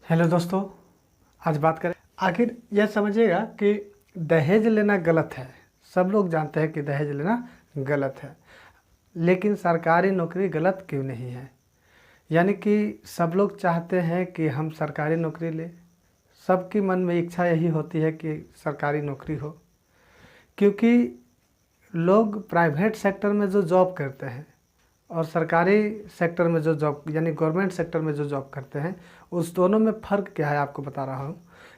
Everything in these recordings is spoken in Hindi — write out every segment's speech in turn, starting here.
हेलो दोस्तों, आज बात करें। आखिर यह समझिएगा कि दहेज लेना गलत है। सब लोग जानते हैं कि दहेज लेना गलत है, लेकिन सरकारी नौकरी गलत क्यों नहीं है? यानी कि सब लोग चाहते हैं कि हम सरकारी नौकरी लें। सबकी मन में इच्छा यही होती है कि सरकारी नौकरी हो, क्योंकि लोग प्राइवेट सेक्टर में जो जॉब करते हैं और सरकारी सेक्टर में जो जॉब यानी गवर्नमेंट सेक्टर में जो जॉब करते हैं, उस दोनों में फ़र्क क्या है आपको बता रहा हूँ।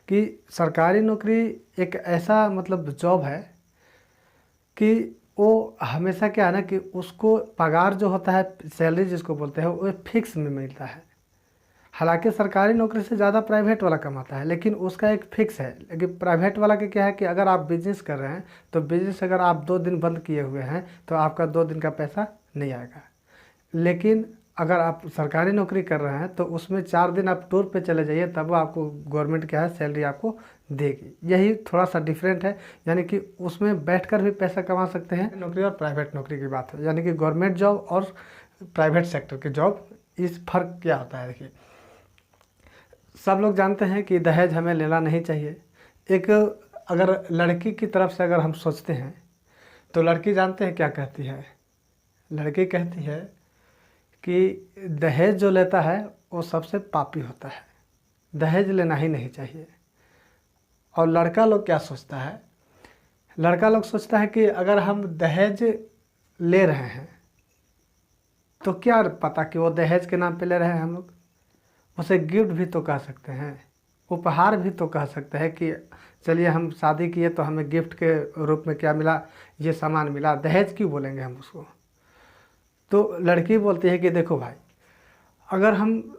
कि सरकारी नौकरी एक ऐसा जॉब है कि वो हमेशा क्या है ना कि उसको पगार जो होता है, सैलरी जिसको बोलते हैं, वो फिक्स में मिलता है। हालांकि सरकारी नौकरी से ज़्यादा प्राइवेट वाला कमाता है, लेकिन उसका एक फिक्स है। लेकिन प्राइवेट वाला का क्या है कि अगर आप बिजनेस कर रहे हैं तो बिजनेस अगर आप 2 दिन बंद किए हुए हैं तो आपका 2 दिन का पैसा नहीं आएगा। लेकिन अगर आप सरकारी नौकरी कर रहे हैं तो उसमें 4 दिन आप टूर पे चले जाइए, तब आपको गवर्नमेंट क्या है सैलरी आपको देगी। यही थोड़ा सा डिफरेंट है। यानी कि उसमें बैठकर भी पैसा कमा सकते हैं। नौकरी और प्राइवेट नौकरी की बात है, यानी कि गवर्नमेंट जॉब और प्राइवेट सेक्टर की जॉब, इस फर्क क्या होता है। देखिए, सब लोग जानते हैं कि दहेज हमें लेना नहीं चाहिए। एक अगर लड़की की तरफ से अगर हम सोचते हैं तो लड़की जानते हैं क्या कहती है? लड़की कहती है कि दहेज जो लेता है वो सबसे पापी होता है, दहेज लेना ही नहीं चाहिए। और लड़का लोग क्या सोचता है? लड़का लोग सोचता है कि अगर हम दहेज ले रहे हैं तो क्या पता कि वो दहेज के नाम पे ले रहे हैं। हम लोग उसे गिफ्ट भी तो कह सकते हैं, उपहार भी तो कह सकते हैं कि चलिए हम शादी किए तो हमें गिफ्ट के रूप में क्या मिला, ये सामान मिला। दहेज क्यों बोलेंगे हम उसको? तो लड़की बोलती है कि देखो भाई, अगर हम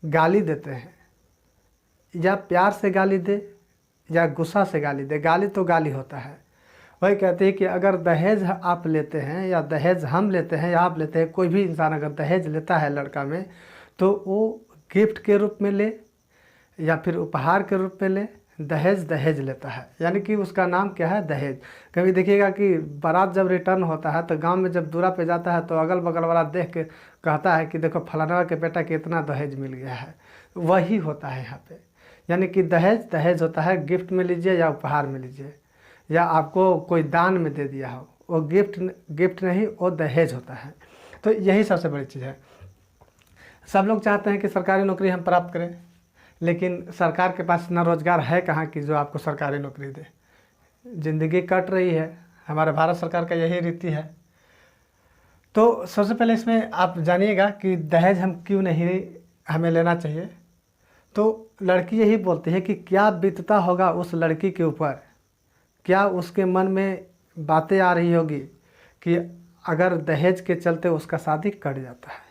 गाली देते हैं, या प्यार से गाली दे या गुस्सा से गाली दे, गाली तो गाली होता है। वही कहती है कि अगर दहेज आप लेते हैं या दहेज हम लेते हैं या आप लेते हैं, कोई भी इंसान अगर दहेज लेता है लड़का में, तो वो गिफ्ट के रूप में ले या फिर उपहार के रूप में ले, दहेज दहेज लेता है। यानी कि उसका नाम क्या है? दहेज। कभी देखिएगा कि बारात जब रिटर्न होता है तो गांव में जब दूरा पे जाता है तो अगल बगल वाला देख के कहता है कि देखो फलाना के बेटा के इतना दहेज मिल गया है। वही होता है यहाँ पे। यानी कि दहेज दहेज होता है, गिफ्ट में लीजिए या उपहार में लीजिए, या आपको कोई दान में दे दिया हो, वो गिफ्ट नहीं, वो दहेज होता है। तो यही सबसे बड़ी चीज़ है। सब लोग चाहते हैं कि सरकारी नौकरी हम प्राप्त करें, लेकिन सरकार के पास इतना रोजगार है कहाँ कि जो आपको सरकारी नौकरी दे। ज़िंदगी कट रही है, हमारे भारत सरकार का यही रीति है। तो सबसे पहले इसमें आप जानिएगा कि दहेज हम क्यों नहीं हमें लेना चाहिए। तो लड़की यही बोलती है कि क्या बीतता होगा उस लड़की के ऊपर, क्या उसके मन में बातें आ रही होगी कि अगर दहेज के चलते उसका शादी कट जाता है।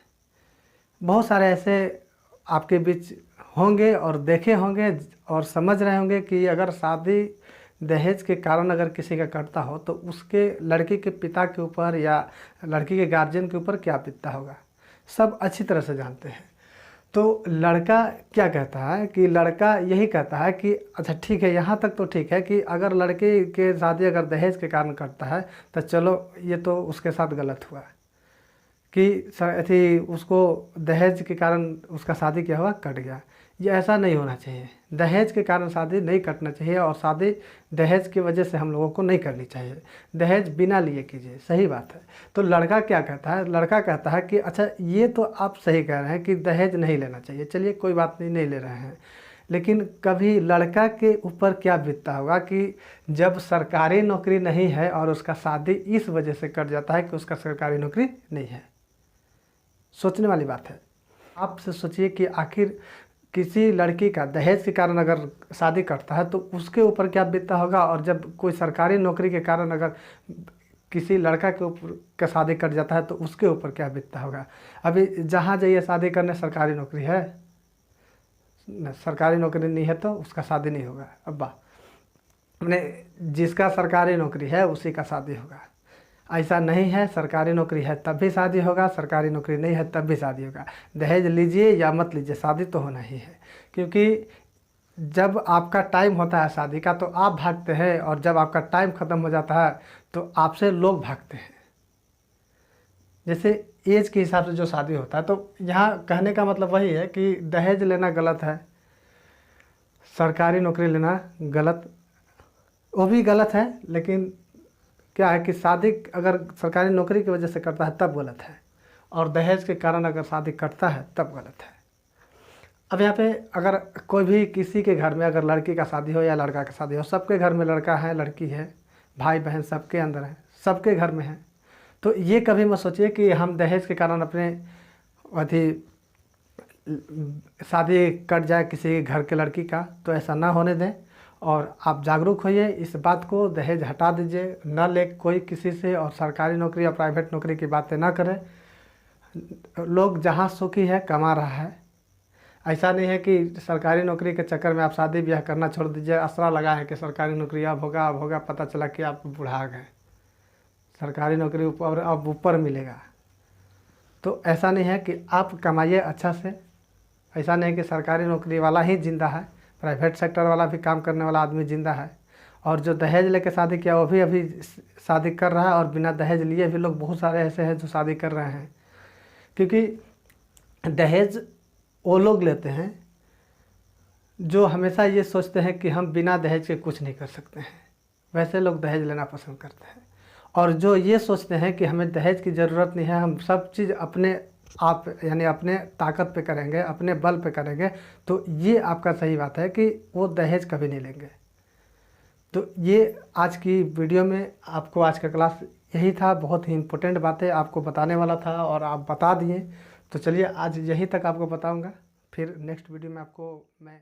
बहुत सारे ऐसे आपके बीच होंगे और देखे होंगे और समझ रहे होंगे कि अगर शादी दहेज के कारण अगर किसी का करता हो तो उसके लड़की के पिता के ऊपर या लड़की के गार्जियन के ऊपर क्या बीतता होगा, सब अच्छी तरह से जानते हैं। तो लड़का क्या कहता है कि लड़का यही कहता है कि अच्छा ठीक है, यहाँ तक तो ठीक है कि अगर लड़के के शादी अगर दहेज के कारण करता है तो चलो, ये तो उसके साथ गलत हुआ कि अथी उसको दहेज के कारण उसका शादी क्या हुआ, कट गया। ये ऐसा नहीं होना चाहिए। दहेज के कारण शादी नहीं कटना चाहिए और शादी दहेज की वजह से हम लोगों को नहीं करनी चाहिए। दहेज बिना लिए कीजिए, सही बात है। तो लड़का क्या कहता है? लड़का कहता है कि अच्छा ये तो आप सही कह रहे हैं कि दहेज नहीं लेना चाहिए, चलिए कोई बात नहीं, नहीं ले रहे हैं। लेकिन कभी लड़का के ऊपर क्या बीतता होगा कि जब सरकारी नौकरी नहीं है और उसका शादी इस वजह से कट जाता है कि उसका सरकारी नौकरी नहीं है। सोचने वाली बात है। आपसे सोचिए कि आखिर किसी लड़की का दहेज के कारण अगर शादी करता है तो उसके ऊपर क्या बीतता होगा, और जब कोई सरकारी नौकरी के कारण अगर किसी लड़का के ऊपर का शादी कट जाता है तो उसके ऊपर क्या बीतता होगा। अभी जहाँ जाइए शादी करने, सरकारी नौकरी है न, सरकारी नौकरी नहीं है तो उसका शादी नहीं होगा। अब्बा मैंने जिसका सरकारी नौकरी है उसी का शादी होगा। ऐसा नहीं है, सरकारी नौकरी है तब भी शादी होगा, सरकारी नौकरी नहीं है तब भी शादी होगा। दहेज लीजिए या मत लीजिए, शादी तो होना ही है। क्योंकि जब आपका टाइम होता है शादी का तो आप भागते हैं, और जब आपका टाइम ख़त्म हो जाता है तो आपसे लोग भागते हैं। जैसे एज के हिसाब से जो शादी होता है, तो यहाँ कहने का मतलब वही है कि दहेज लेना गलत है। सरकारी नौकरी लेना गलत, वो भी गलत है, लेकिन क्या है कि शादी अगर सरकारी नौकरी की वजह से करता है तब गलत है, और दहेज के कारण अगर शादी करता है तब गलत है। अब यहाँ पे अगर कोई भी किसी के घर में अगर लड़की का शादी हो या लड़का का शादी हो, सबके घर में लड़का है लड़की है, भाई बहन सबके अंदर है, सबके घर में है, तो ये कभी मत सोचिए कि हम दहेज के कारण अपने अथी शादी कट जाए किसी के घर के लड़की का, तो ऐसा ना होने दें। और आप जागरूक होइए, इस बात को दहेज हटा दीजिए, ना ले कोई किसी से, और सरकारी नौकरी या प्राइवेट नौकरी की बातें ना करें। लोग जहाँ सुखी है कमा रहा है, ऐसा नहीं है कि सरकारी नौकरी के चक्कर में आप शादी ब्याह करना छोड़ दीजिए, आसरा लगा है कि सरकारी नौकरी अब होगा, पता चला कि आप बुढ़ा गए, सरकारी नौकरी ऊपर अब ऊपर मिलेगा। तो ऐसा नहीं है कि आप कमाइए अच्छा से, ऐसा नहीं कि सरकारी नौकरी वाला ही जिंदा है, प्राइवेट सेक्टर वाला भी काम करने वाला आदमी जिंदा है। और जो दहेज लेके शादी किया वो भी अभी शादी कर रहा है, और बिना दहेज लिए भी लोग बहुत सारे ऐसे हैं जो शादी कर रहे हैं। क्योंकि दहेज वो लोग लेते हैं जो हमेशा ये सोचते हैं कि हम बिना दहेज के कुछ नहीं कर सकते हैं, वैसे लोग दहेज लेना पसंद करते हैं। और जो ये सोचते हैं कि हमें दहेज की ज़रूरत नहीं है, हम सब चीज़ अपने आप यानी अपने ताकत पे करेंगे, अपने बल पे करेंगे, तो ये आपका सही बात है कि वो दहेज कभी नहीं लेंगे। तो ये आज की वीडियो में आपको आज का क्लास यही था, बहुत ही इम्पोर्टेंट बातें आपको बताने वाला था और आप बता दिए। तो चलिए आज यहीं तक आपको बताऊंगा, फिर नेक्स्ट वीडियो में आपको मैं